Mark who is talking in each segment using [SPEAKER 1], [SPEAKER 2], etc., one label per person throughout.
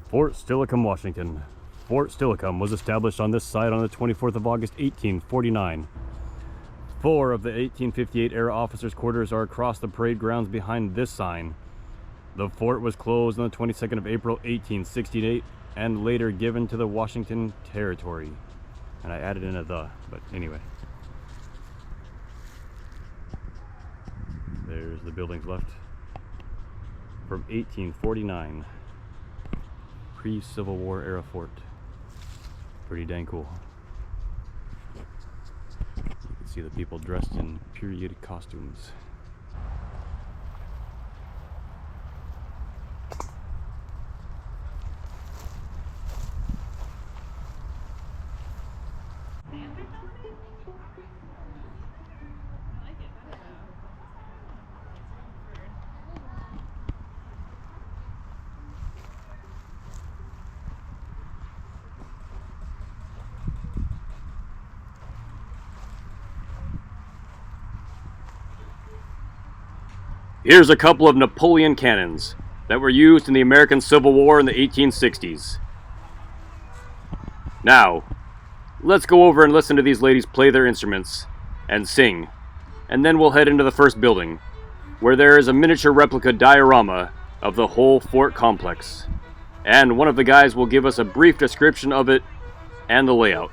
[SPEAKER 1] Fort Steilacoom, Washington. Fort Steilacoom was established on this site on the 24th of August, 1849. 4 of the 1858 era officers' quarters are across the parade grounds behind this sign. The fort was closed on the 22nd of April, 1868, and later given to the Washington Territory. And I added in a "the," but anyway. There's the buildings left from 1849. Pre-Civil War era fort. Pretty dang cool. You can see the people dressed in period costumes. Here's a couple of Napoleon cannons that were used in the American Civil War in the 1860s. Now, let's go over and listen to these ladies play their instruments and sing, and then we'll head into the first building, where there is a miniature replica diorama of the whole fort complex, and one of the guys will give us a brief description of it and the layout.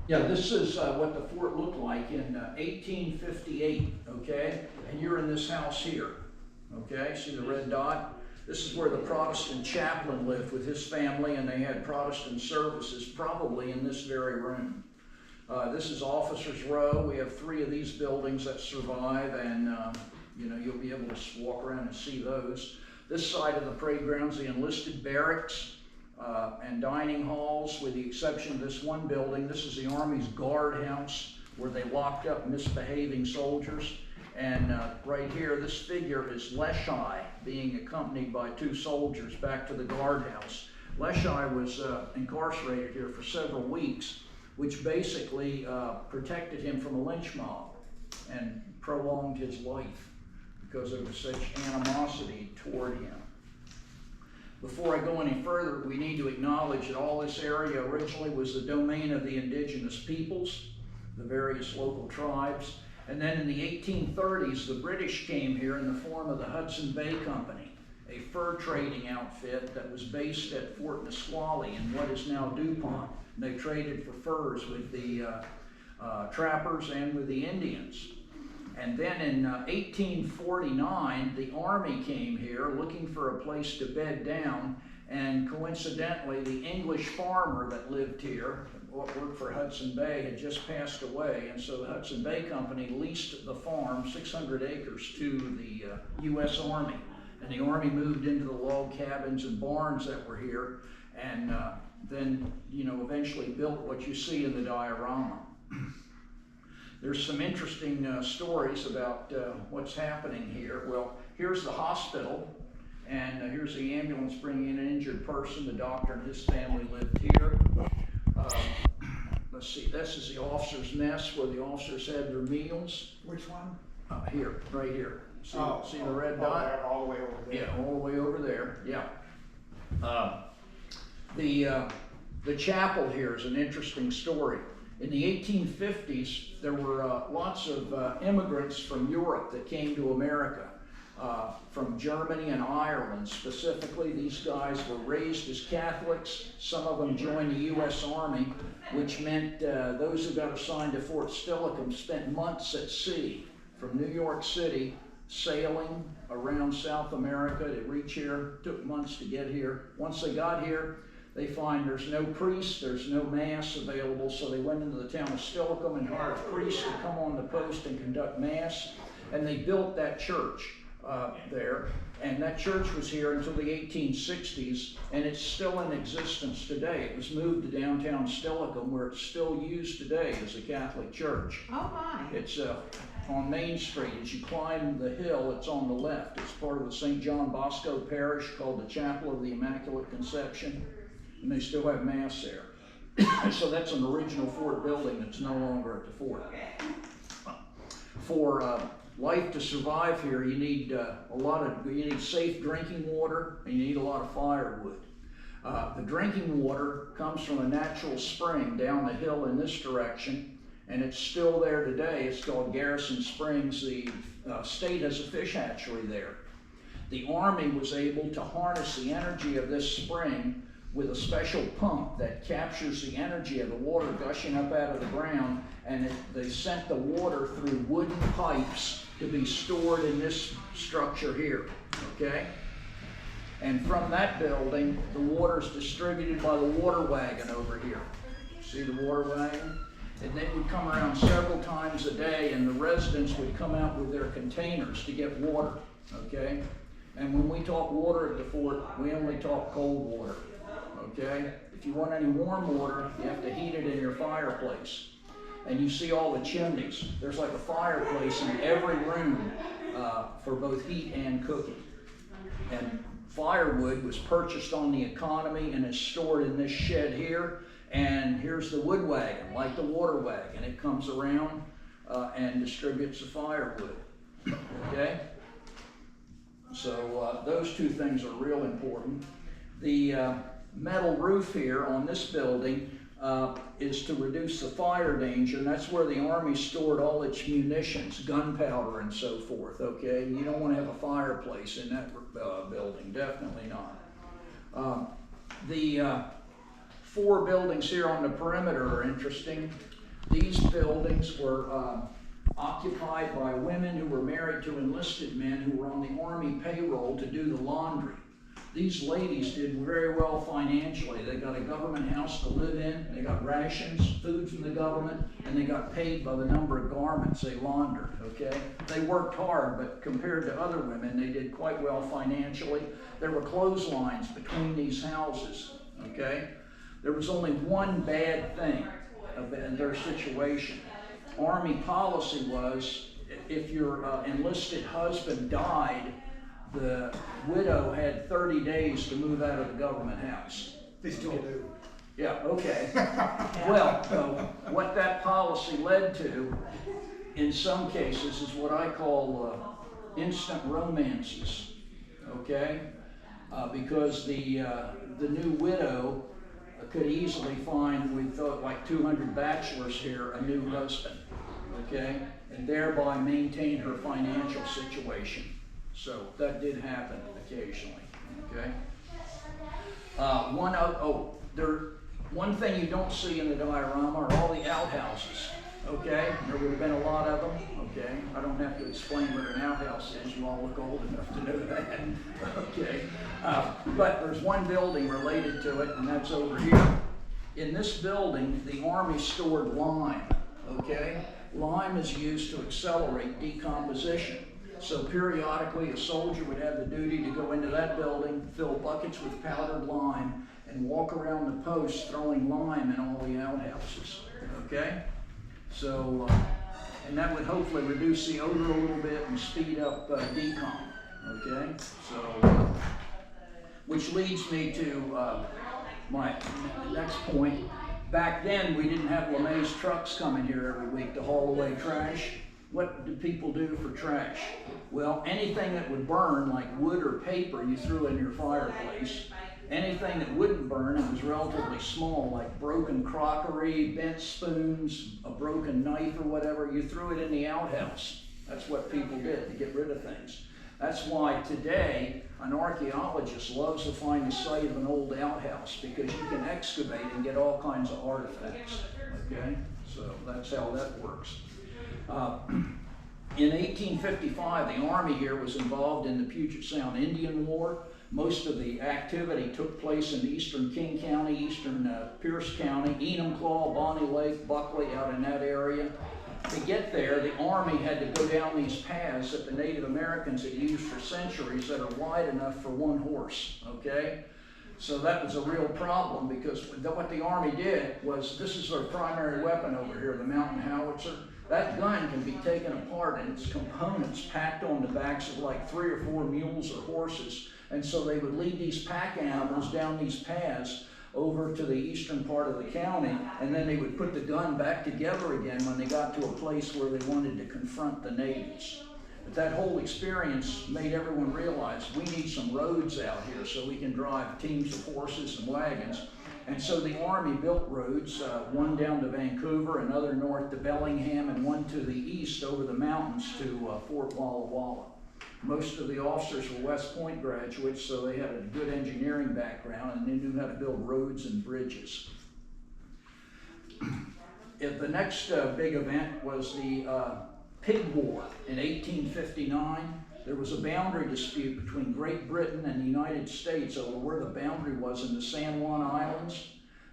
[SPEAKER 2] Yeah, this is what the fort looked like in 1858, okay? And you're in this house here, okay? See the red dot? This is where the Protestant chaplain lived with his family, and they had Protestant services probably in this very room. This is Officers Row. We have 3 of these buildings that survive, and you know, you'll be able to walk around and see those. This side of the parade grounds, the enlisted barracks and dining halls, with the exception of this one building. This is the Army's guardhouse, where they locked up misbehaving soldiers. And right here, this figure is Leshai, being accompanied by 2 soldiers back to the guardhouse. Leshai was incarcerated here for several weeks, which basically protected him from a lynch mob and prolonged his life. because there was such animosity toward him. Before I go any further, we need to acknowledge that all this area originally was the domain of the indigenous peoples, the various local tribes. And then in the 1830s, the British came here in the form of the Hudson Bay Company, a fur trading outfit that was based at Fort Nisqually in what is now DuPont. And they traded for furs with the trappers and with the Indians. And then in 1849, the Army came here looking for a place to bed down, and coincidentally, the English farmer that lived here, worked for Hudson Bay, had just passed away, and so the Hudson Bay Company leased the farm, 600 acres, to the U.S. Army. And the Army moved into the log cabins and barns that were here, and then, eventually built what you see in the diorama. There's some interesting stories about what's happening here. Well, here's the hospital, and here's the ambulance bringing in an injured person. The doctor and his family lived here. Let's see, this is the officers' mess where the officers had their meals.
[SPEAKER 3] Which one?
[SPEAKER 2] Here, right here. See the red dot?
[SPEAKER 3] All the way over there.
[SPEAKER 2] Yeah, all the way over there, yeah. The chapel here is an interesting story. In the 1850s, there were lots of immigrants from Europe that came to America, from Germany and Ireland specifically. These guys were raised as Catholics. Some of them joined the U.S. Army, which meant those who got assigned to Fort Steilacoom spent months at sea from New York City, sailing around South America to reach here. Took months to get here. Once they got here, they find there's no priest, there's no mass available, so they went into the town of Steilacoom and hired priests to come on the post and conduct mass, and they built that church there, and that church was here until the 1860s, and it's still in existence today. It was moved to downtown Steilacoom, where it's still used today as a Catholic church.
[SPEAKER 4] Oh my.
[SPEAKER 2] It's on Main Street. As you climb the hill, it's on the left. It's part of the St. John Bosco Parish called the Chapel of the Immaculate Conception. And they still have mass there. So that's an original fort building that's no longer at the fort. For life to survive here, you need you need safe drinking water, and you need a lot of firewood. The drinking water comes from a natural spring down the hill in this direction, and it's still there today. It's called Garrison Springs. The state has a fish hatchery there. The Army was able to harness the energy of this spring with a special pump that captures the energy of the water gushing up out of the ground, and they sent the water through wooden pipes to be stored in this structure here, okay? And from that building, the water is distributed by the water wagon over here. See the water wagon? And they would come around several times a day, and the residents would come out with their containers to get water, okay? And when we talk water at the fort, we only talk cold water. Okay? If you want any warm water, you have to heat it in your fireplace. And you see all the chimneys. There's like a fireplace in every room for both heat and cooking. And firewood was purchased on the economy and is stored in this shed here. And here's the wood wagon, like the water wagon. It comes around and distributes the firewood. Okay? So those two things are real important. The metal roof here on this building is to reduce the fire danger, and that's where the Army stored all its munitions, gunpowder and so forth, okay? You don't want to have a fireplace in that building, definitely not. The four buildings here on the perimeter are interesting. These buildings were occupied by women who were married to enlisted men who were on the Army payroll to do the laundry. These ladies did very well financially. They got a government house to live in, they got rations, food from the government, and they got paid by the number of garments they laundered, okay? They worked hard, but compared to other women, they did quite well financially. There were clotheslines between these houses, okay? There was only one bad thing in their situation. Army policy was, if your enlisted husband died, the widow had 30 days to move out of the government house.
[SPEAKER 3] They still do.
[SPEAKER 2] Yeah, okay. Well, what that policy led to, in some cases, is what I call instant romances, okay? Because the new widow could easily find, we thought, like 200 bachelors here, a new husband, okay? And thereby maintain her financial situation. So that did happen occasionally, okay? One thing you don't see in the diorama are all the outhouses, okay? There would have been a lot of them, okay? I don't have to explain what an outhouse is. You all look old enough to know that, okay? But there's one building related to it, and that's over here. In this building, the Army stored lime, okay? Lime is used to accelerate decomposition. So periodically, a soldier would have the duty to go into that building, fill buckets with powdered lime, and walk around the posts throwing lime in all the outhouses, okay? So, and that would hopefully reduce the odor a little bit and speed up decom, okay? So, which leads me to my next point. Back then, we didn't have LeMay's trucks coming here every week to haul away trash. What did people do for trash? Well, anything that would burn, like wood or paper, you threw in your fireplace. Anything that wouldn't burn, it was relatively small, like broken crockery, bent spoons, a broken knife or whatever, you threw it in the outhouse. That's what people did to get rid of things. That's why today, an archaeologist loves to find the site of an old outhouse, because you can excavate and get all kinds of artifacts, okay? So that's how that works. In 1855, the Army here was involved in the Puget Sound Indian War. Most of the activity took place in eastern King County, eastern Pierce County, Enumclaw, Bonnie Lake, Buckley, out in that area. To get there, the Army had to go down these paths that the Native Americans had used for centuries that are wide enough for one horse, okay? So that was a real problem, because what the Army did was, this is their primary weapon over here, the mountain howitzer. That gun can be taken apart and its components packed on the backs of like 3 or 4 mules or horses. And so they would lead these pack animals down these paths over to the eastern part of the county, and then they would put the gun back together again when they got to a place where they wanted to confront the natives. But that whole experience made everyone realize we need some roads out here so we can drive teams of horses and wagons. And so the Army built roads, one down to Vancouver, another north to Bellingham, and one to the east over the mountains to Fort Walla Walla. Most of the officers were West Point graduates, so they had a good engineering background and they knew how to build roads and bridges. The next big event was the Pig War in 1859. There was a boundary dispute between Great Britain and the United States over where the boundary was in the San Juan Islands.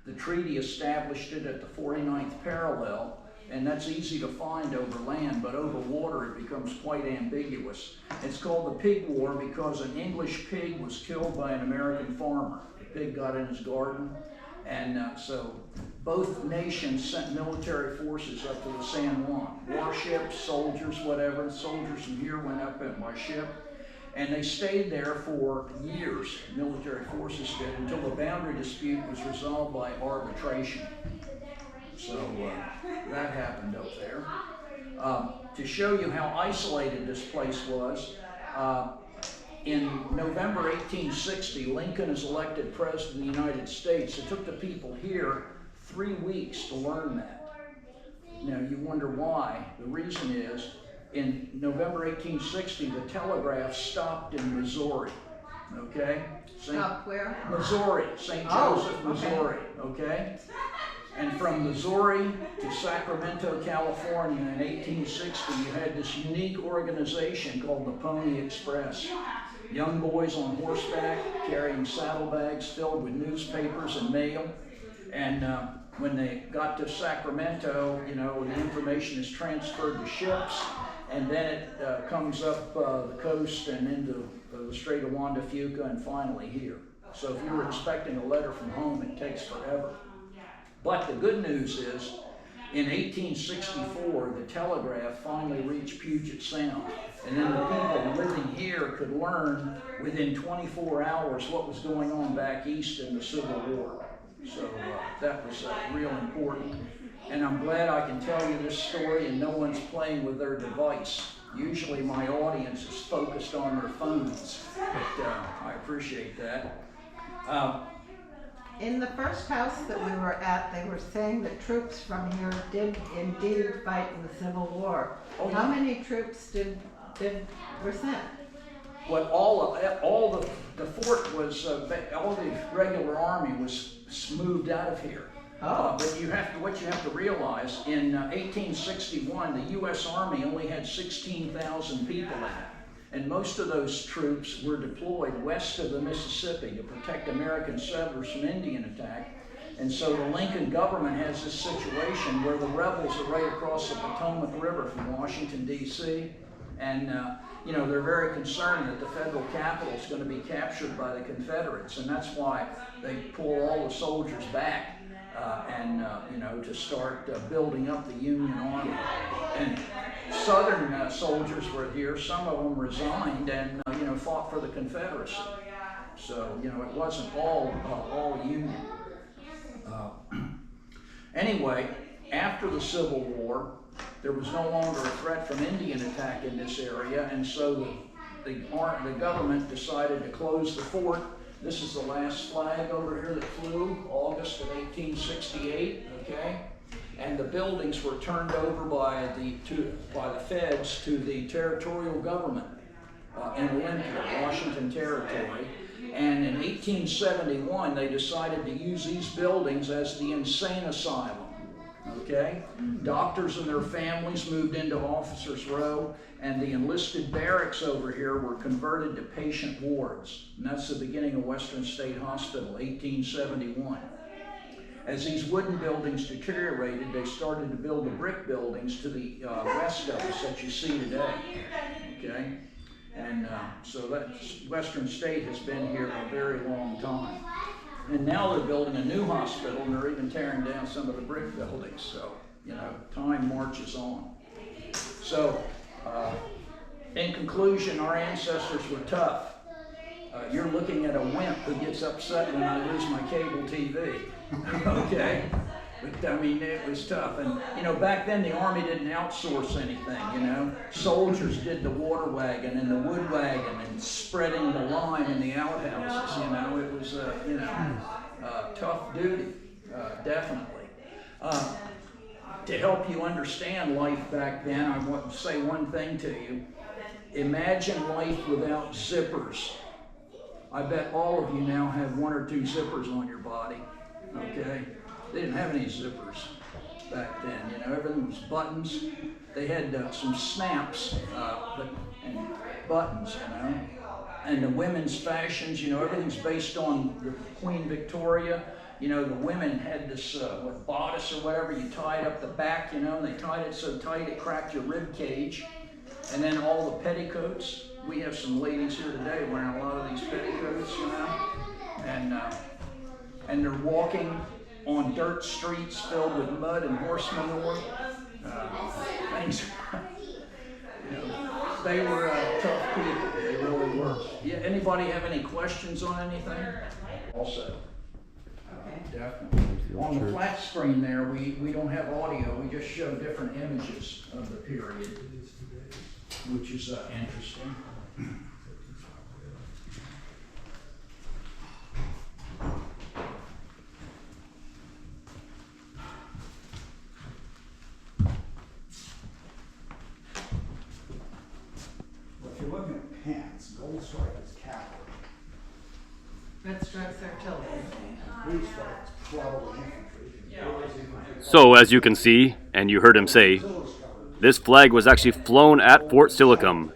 [SPEAKER 2] The treaty established it at the 49th parallel, and that's easy to find over land, but over water it becomes quite ambiguous. It's called the Pig War because an English pig was killed by an American farmer. The pig got in his garden, and so both nations sent military forces up to the San Juan. Warships, soldiers, whatever. Soldiers from here went up by ship, and they stayed there for years, military forces did, until the boundary dispute was resolved by arbitration. So that happened up there. To show you how isolated this place was, in November 1860, Lincoln is elected President of the United States. It took the people here 3 weeks to learn that. Now you wonder why. The reason is, in November 1860, the telegraph stopped in Missouri. Okay?
[SPEAKER 3] Stop where?
[SPEAKER 2] Missouri, St. Joseph, Missouri. Okay? And from Missouri to Sacramento, California in 1860, you had this unique organization called the Pony Express. Young boys on horseback carrying saddlebags filled with newspapers and mail. And when they got to Sacramento, you know, the information is transferred to ships, and then it comes up the coast and into the Strait of Juan de Fuca and finally here. So if you were expecting a letter from home, it takes forever. But the good news is, in 1864, the telegraph finally reached Puget Sound, and then the people living here could learn within 24 hours what was going on back east in the Civil War. So that was real important. And I'm glad I can tell you this story and no one's playing with their device. Usually my audience is focused on their phones, but I appreciate that.
[SPEAKER 3] In the first house that we were at, they were saying that troops from here did indeed fight in the Civil War.
[SPEAKER 2] Oh,
[SPEAKER 3] How
[SPEAKER 2] yeah.
[SPEAKER 3] many troops were sent?
[SPEAKER 2] Well, all the fort was, all the regular army was moved out of here.
[SPEAKER 3] Oh.
[SPEAKER 2] But what you have to realize, in 1861, the U.S. Army only had 16,000 people in it. And most of those troops were deployed west of the Mississippi to protect American settlers from Indian attack. And so the Lincoln government has this situation where the rebels are right across the Potomac River from Washington, D.C. And you know, they're very concerned that the federal capital is going to be captured by the Confederates. And that's why they pull all the soldiers back. You know, to start building up the Union Army. And Southern soldiers were here. Some of them resigned and you know, fought for the Confederacy. So you know, it wasn't all Union. Anyway, after the Civil War, there was no longer a threat from Indian attack in this area, and so the government decided to close the fort. This is the last flag over here that flew, August of 1868, okay? And the buildings were turned over by the feds to the territorial government in Olympia, Washington Territory. And in 1871, they decided to use these buildings as the insane asylum, okay? Doctors and their families moved into Officers Row, and the enlisted barracks over here were converted to patient wards. And that's the beginning of Western State Hospital, 1871. As these wooden buildings deteriorated, they started to build the brick buildings to the west of us that you see today, okay? And so that Western State has been here a very long time. And now they're building a new hospital, and they're even tearing down some of the brick buildings. So, you know, time marches on. So, in conclusion, our ancestors were tough. You're looking at a wimp who gets upset when I lose my cable TV, okay? But I mean, it was tough. And, you know, back then the Army didn't outsource anything, you know? Soldiers did the water wagon and the wood wagon and spreading the lime in the outhouses, you know? It was, you know, tough duty, definitely. To help you understand life back then, I want to say one thing to you. Imagine life without zippers. I bet all of you now have one or two zippers on your body, okay? They didn't have any zippers back then, you know, everything was buttons. They had some snaps and buttons, you know. And the women's fashions, you know, everything's based on the Queen Victoria. You know, the women had this bodice or whatever, you tied up the back, you know, and they tied it so tight it cracked your rib cage. And then all the petticoats. We have some ladies here today wearing a lot of these petticoats, you know. And they're walking on dirt streets filled with mud and horse manure. Things, you know, they were tough people. They really were. Yeah, anybody have any questions on anything? Also. Definitely. On the flat screen there, we don't have audio. We just show different images of the period, which is interesting.
[SPEAKER 4] Well, if you're looking at pants, gold stripe is cavalry.
[SPEAKER 3] Red Stripes Artillery.
[SPEAKER 4] Blue stripe is probably infantry.
[SPEAKER 1] So, as you can see, and you heard him say, this flag was actually flown at Fort Steilacoom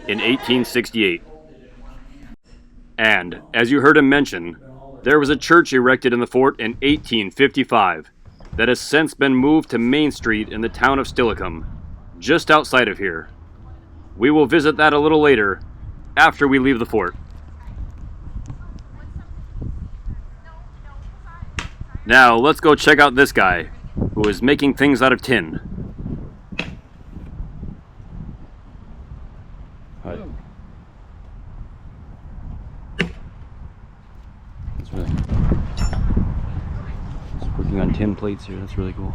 [SPEAKER 1] in 1868. And, as you heard him mention, there was a church erected in the fort in 1855 that has since been moved to Main Street in the town of Steilacoom, just outside of here. We will visit that a little later, after we leave the fort. Now, let's go check out this guy, who is making things out of tin. Hi. That's really... It's working on tin plates here, that's really cool.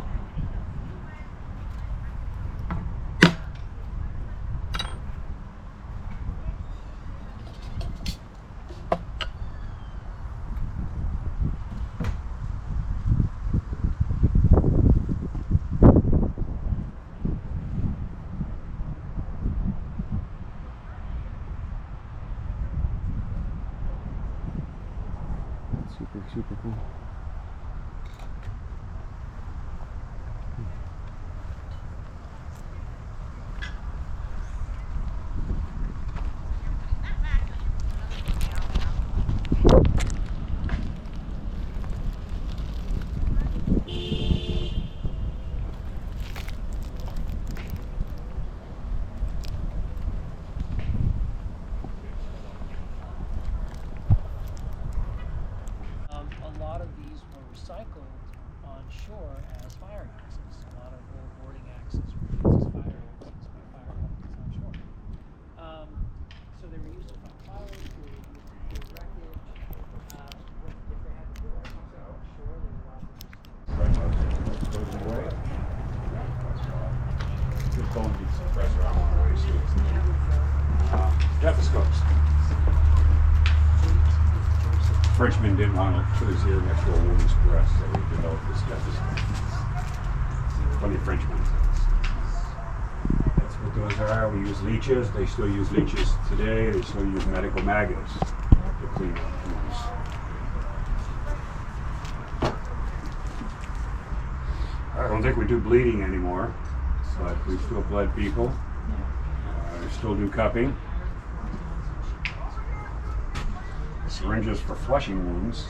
[SPEAKER 1] Looks super cool.
[SPEAKER 5] A lot of these were recycled on shore as fire axes. A lot of old boarding axes were used as fire axes by fire companies on shore. So they were used to fight fires, they were used to clear wreckage. If they had to build something on shore, they were allowed to use
[SPEAKER 6] Good bone beat suppressor on the way, so stethoscopes. Frenchman didn't want to put his ear next to a woman's breast, so he developed the stethoscope. Funny Frenchman. That's what those are. We use leeches. They still use leeches today. They still use medical maggots to clean up wounds. I don't think we do bleeding anymore, but we still bled people. We still do cupping. Syringes for flushing wounds.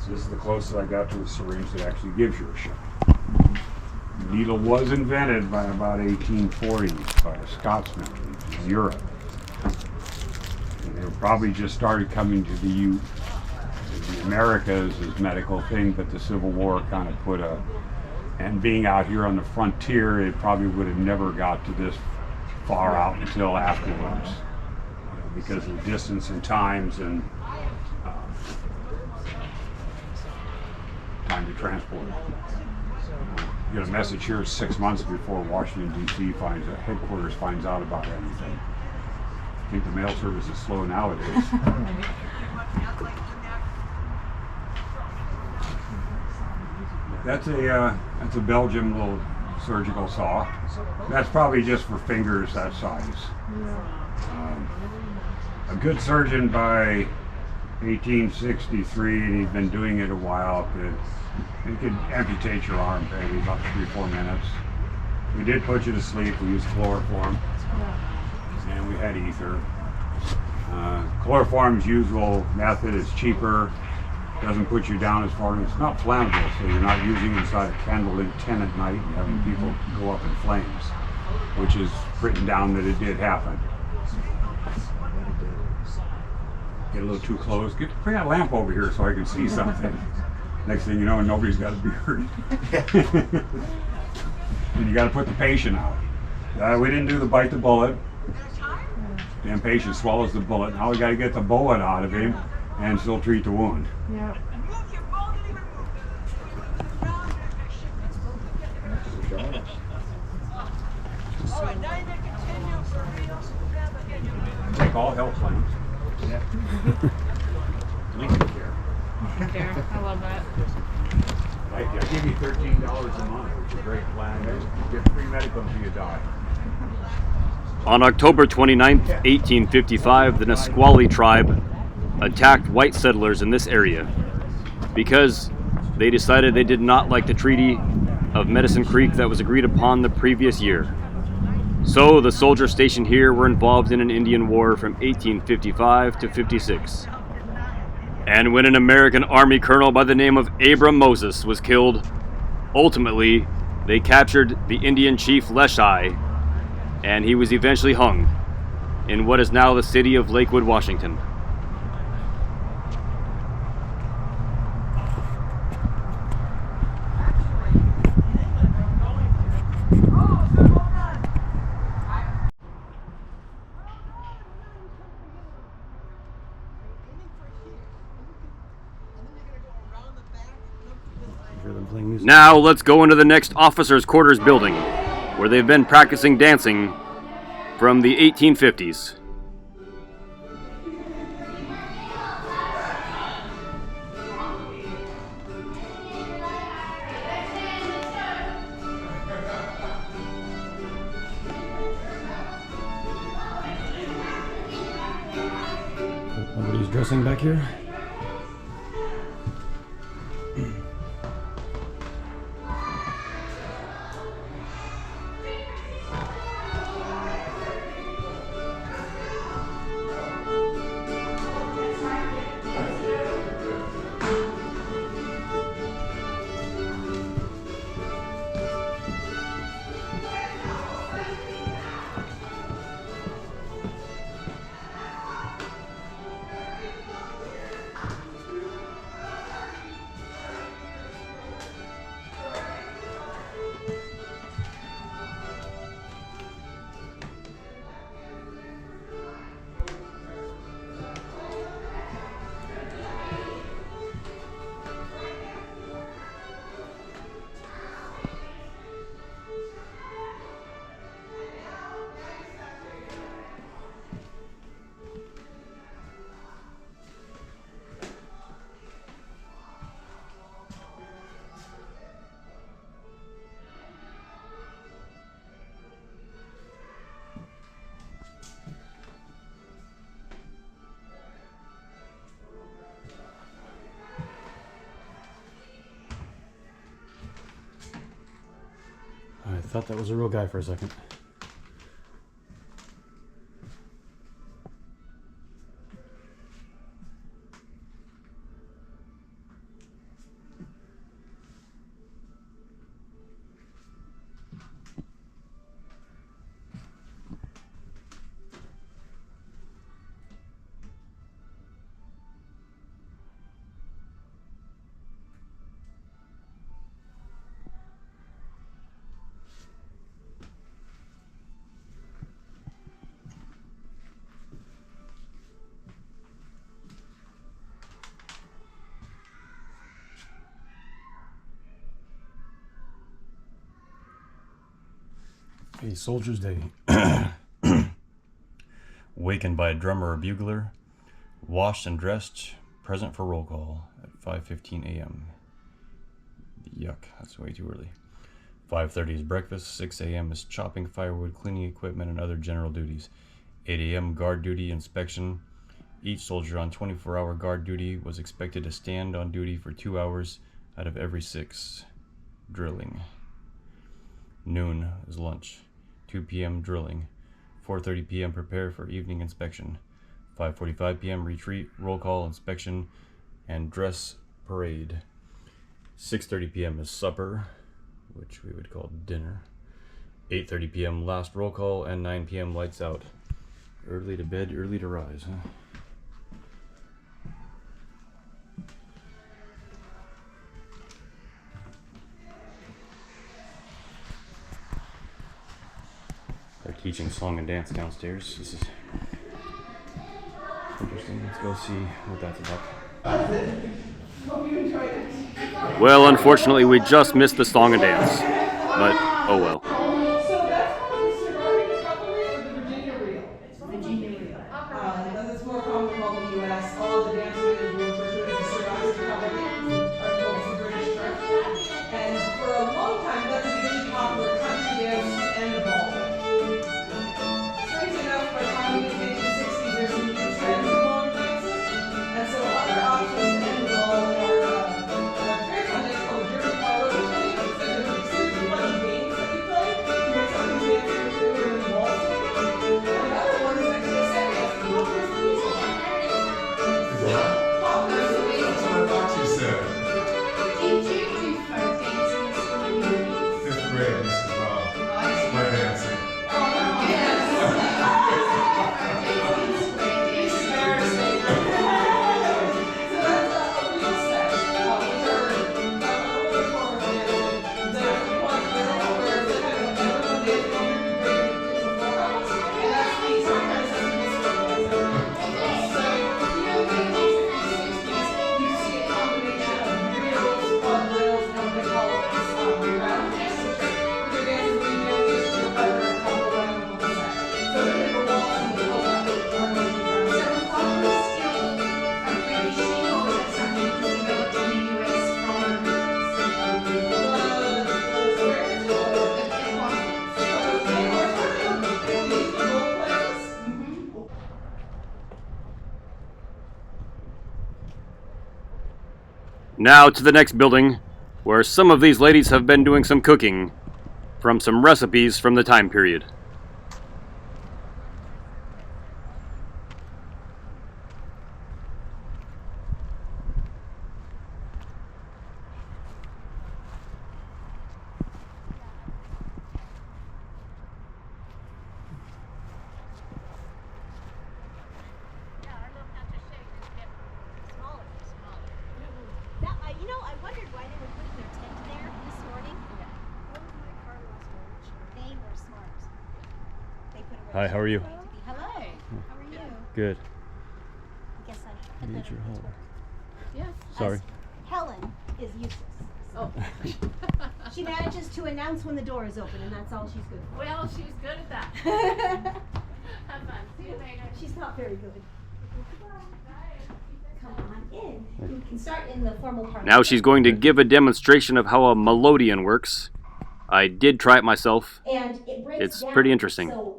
[SPEAKER 6] So this is the closest I got to a syringe that actually gives you a shot. The needle was invented by about 1840 by a Scotsman in Europe. And they probably just started coming to the Americas as medical thing, but the Civil War kind of put a, and being out here on the frontier, it probably would have never got to this far out until afterwards. Because of the distance and times and time to transport it. You get a message here 6 months before Washington, D.C. headquarters finds out about anything. I think the mail service is slow nowadays. That's a Belgian little surgical saw. That's probably just for fingers that size. A good surgeon by 1863, and he'd been doing it a while, could amputate your arm maybe about 3-4 minutes. We did put you to sleep. We used chloroform, and we had ether. Chloroform's usual method is cheaper, doesn't put you down as far, and it's not flammable, so you're not using inside a candlelit tent at night and having people go up in flames, which is written down that it did happen. Get a little too close. Bring that lamp over here so I can see something. Next thing you know, nobody's got a beard. And you got to put the patient out. We didn't do the bite the bullet. Damn patient swallows the bullet. Now we got to get the bullet out of him and still treat the wound.
[SPEAKER 3] Yeah.
[SPEAKER 6] Take all health plans. Yeah. Lincoln Care.
[SPEAKER 7] There, I love that.
[SPEAKER 6] I give you $13 a month, which is a great plan. You get free medical until you die.
[SPEAKER 1] On October 29th, 1855, the Nisqually tribe attacked white settlers in this area because they decided they did not like the Treaty of Medicine Creek that was agreed upon the previous year. So the soldiers stationed here were involved in an Indian war from 1855 to 56. And when an American Army colonel by the name of Abram Moses was killed, ultimately they captured the Indian chief Leshai, and he was eventually hung in what is now the city of Lakewood, Washington. Now let's go into the next officers' quarters building, where they've been practicing dancing from the 1850s.
[SPEAKER 8] Nobody's dressing back here.
[SPEAKER 1] thought that was a real guy for a second. A soldier's day. Wakened by a drummer or bugler, washed and dressed, present for roll call at 5:15 a.m. Yuck, that's way too early. 5:30 is breakfast, 6 a.m. is chopping firewood, cleaning equipment, and other general duties. 8 a.m. guard duty inspection. Each soldier on 24-hour guard duty was expected to stand on duty for 2 hours out of every 6. Drilling. Noon is lunch. 2 p.m. drilling. 4:30 p.m. prepare for evening inspection. 5:45 p.m. retreat, roll call, inspection, and dress parade. 6:30 p.m. is supper, which we would call dinner. 8:30 p.m. last roll call, and 9 p.m. lights out. Early to bed, early to rise, huh? They're teaching song and dance downstairs. This is interesting. Let's go see what that's about. Well, unfortunately, we just missed the song and dance. But, oh well.
[SPEAKER 8] So that's called the surviving recovery or the Virginia reel? It's Virginia reel. That's more common called the U.S. All of the dance reels were referred to as the surviving recovery, are called the British term. And for a long time, that's a very popular country dance and the ball. Strange enough, by the time we get to the 60s, there's some new trends in ball dances. And so other options to end the ball are very fun dance called Dirty Parlor, which I think is a series of funny games that we play to make something dancing through in the ball. And the other one is actually a set dance called Popper's Weasel. Popper's Weasel.
[SPEAKER 9] That's what I thought you said.
[SPEAKER 7] Did you do folk dances when you were kids?
[SPEAKER 9] 5th grade, Mrs. Rob. Square dancing.
[SPEAKER 8] Oh, no. Yes. So that's a real set, which are a little bit more romantic. The one where they have everyone dancing on your grade to the floor. And that's me, so I kind of set the music. So, you see a combination of reels, quadrilles, and what they call round dances. They're dances where you dance just to other and hop around on the set. So they're in the walls and the whole time.
[SPEAKER 7] So Popper's still a British thing, or is that something that developed in the US from the
[SPEAKER 1] Now to the next building, where some of these ladies have been doing some cooking from some recipes from the time period.
[SPEAKER 10] You know, I wondered why they were putting their tent there this morning. They were smart. They put it where
[SPEAKER 1] Hi, how are you?
[SPEAKER 10] it needed to be. Hello. How are you?
[SPEAKER 1] Good.
[SPEAKER 10] I guess I put
[SPEAKER 1] Need
[SPEAKER 10] that
[SPEAKER 1] your
[SPEAKER 10] in the
[SPEAKER 1] help.
[SPEAKER 10] book.
[SPEAKER 7] Yeah.
[SPEAKER 1] Sorry.
[SPEAKER 10] Helen is useless.
[SPEAKER 7] Oh.
[SPEAKER 10] She manages to announce when the door is open, and that's all she's good for.
[SPEAKER 7] Well, she's good at that. Have fun. See you later.
[SPEAKER 10] She's not very good. Come on in. You can start in the formal part.
[SPEAKER 1] Now she's going to give a demonstration of how a melodeon works. I did try it myself.
[SPEAKER 10] And it breaks
[SPEAKER 1] It's
[SPEAKER 10] down,
[SPEAKER 1] pretty interesting.
[SPEAKER 10] So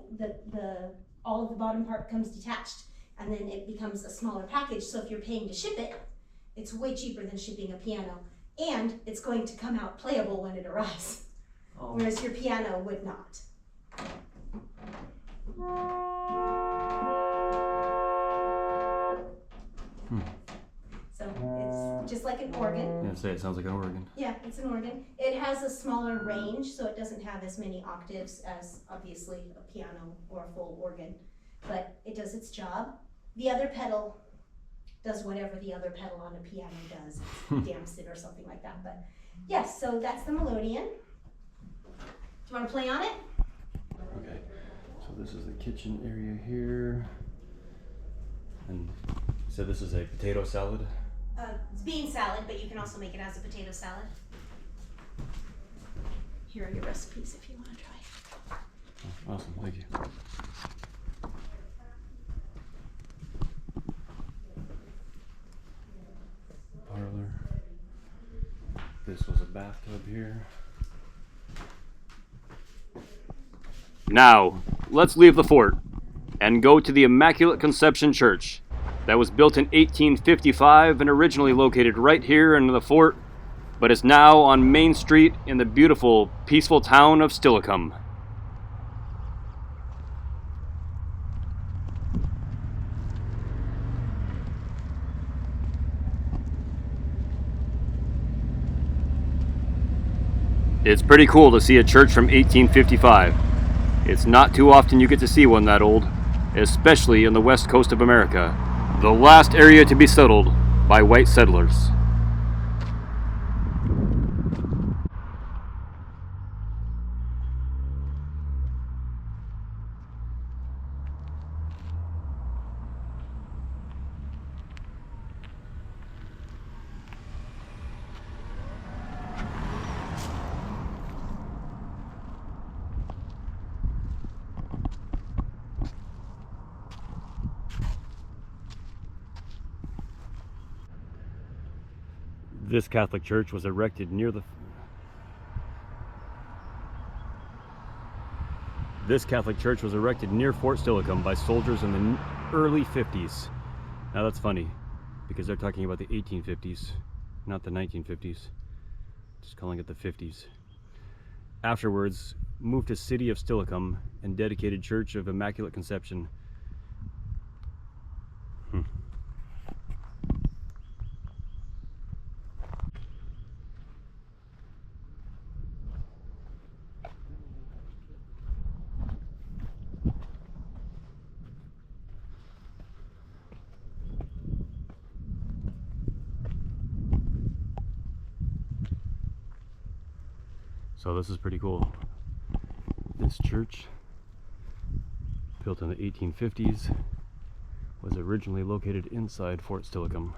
[SPEAKER 10] all of the bottom part comes detached, and then it becomes a smaller package. So if you're paying to ship it, it's way cheaper than shipping a piano, and it's going to come out playable when it arrives. whereas your piano would not. So it's just like an organ.
[SPEAKER 1] Yeah, say it sounds like an organ.
[SPEAKER 10] Yeah, it's an organ. It has a smaller range, so it doesn't have as many octaves as obviously a piano or a full organ, but it does its job. The other pedal does whatever the other pedal on a piano does. It damps it or something like that. But yes, so that's the melodeon. Do you want to play on it?
[SPEAKER 1] Okay, so this is the kitchen area here. And so this is a potato salad.
[SPEAKER 10] It's bean salad, but you can also make it as a potato salad. Here are your recipes if you want to try.
[SPEAKER 1] Oh, awesome, thank you. Parlor. This was a bathtub here. Now, let's leave the fort and go to the Immaculate Conception Church that was built in 1855 and originally located right here in the fort, but is now on Main Street in the beautiful, peaceful town of Steilacoom. It's pretty cool to see a church from 1855. It's not too often you get to see one that old, especially in the west coast of America, the last area to be settled by white settlers. This Catholic church was erected near Fort Steilacoom by soldiers in the early 50s. Now that's funny, because they're talking about the 1850s, not the 1950s. Just calling it the 50s. Afterwards, moved to city of Steilacoom and dedicated Church of Immaculate Conception. So this is pretty cool. This church, built in the 1850s, was originally located inside Fort Steilacoom.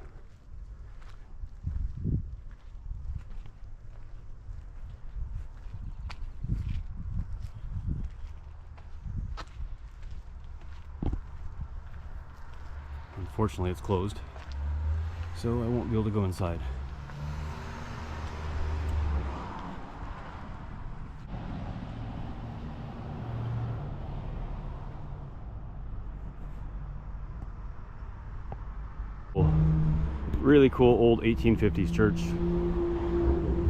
[SPEAKER 1] Unfortunately, it's closed, so I won't be able to go inside. Really cool old 1850s church,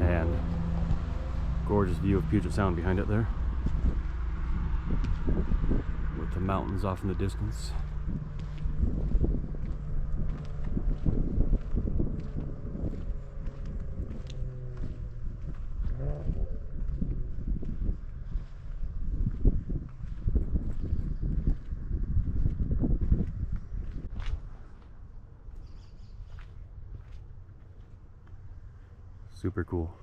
[SPEAKER 1] and gorgeous view of Puget Sound behind it there, with the mountains off in the distance. Super cool.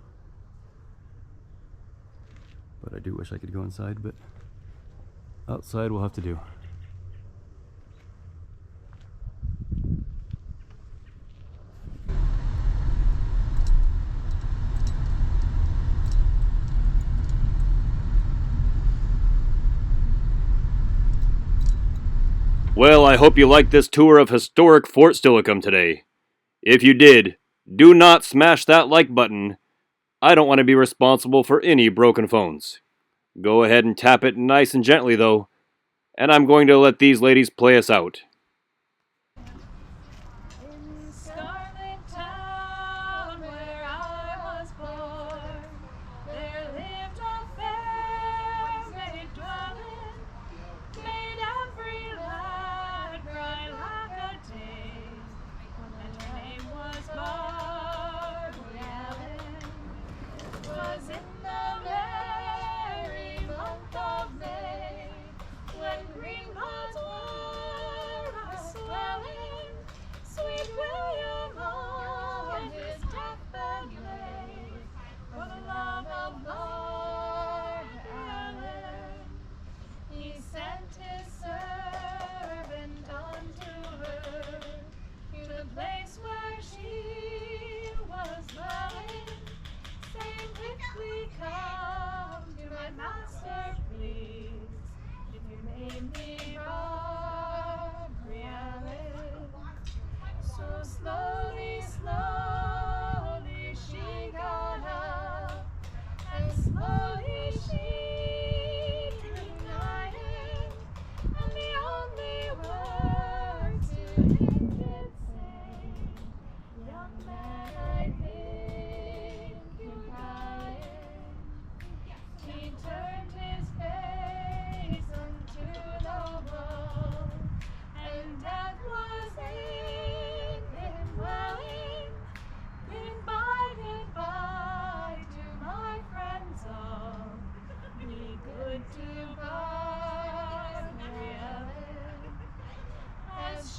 [SPEAKER 1] But I do wish I could go inside, but outside will have to do. Well, I hope you liked this tour of historic Fort Steilacoom today. If you did, do not smash that like button. I don't want to be responsible for any broken phones. Go ahead and tap it nice and gently though, and I'm going to let these ladies play us out.
[SPEAKER 7] In Scarlet Town, where I was born, there lived a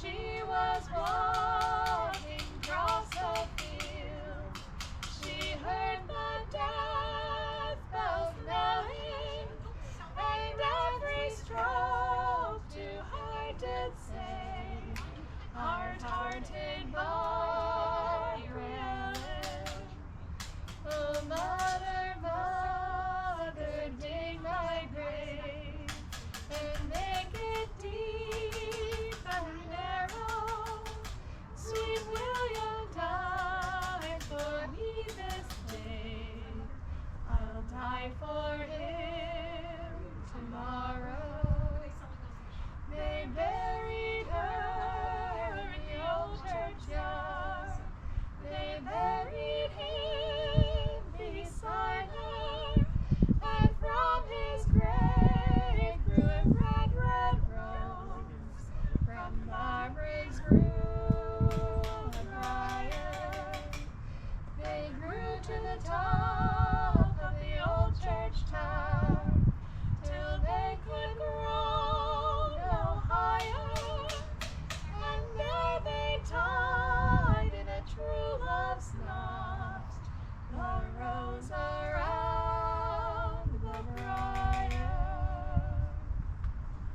[SPEAKER 7] She was walking across the field. She heard the death bells knelling, and every stroke to her did say, hard-hearted Marilyn. Oh, mother, mother, dig my grave and make it deep and narrow. Sweet William died for me this day. I'll die for him tomorrow. They buried her in the old churchyard. They buried him beside her, and from his grave grew a red, red rose. From Margaret's grew a briar. They grew to the top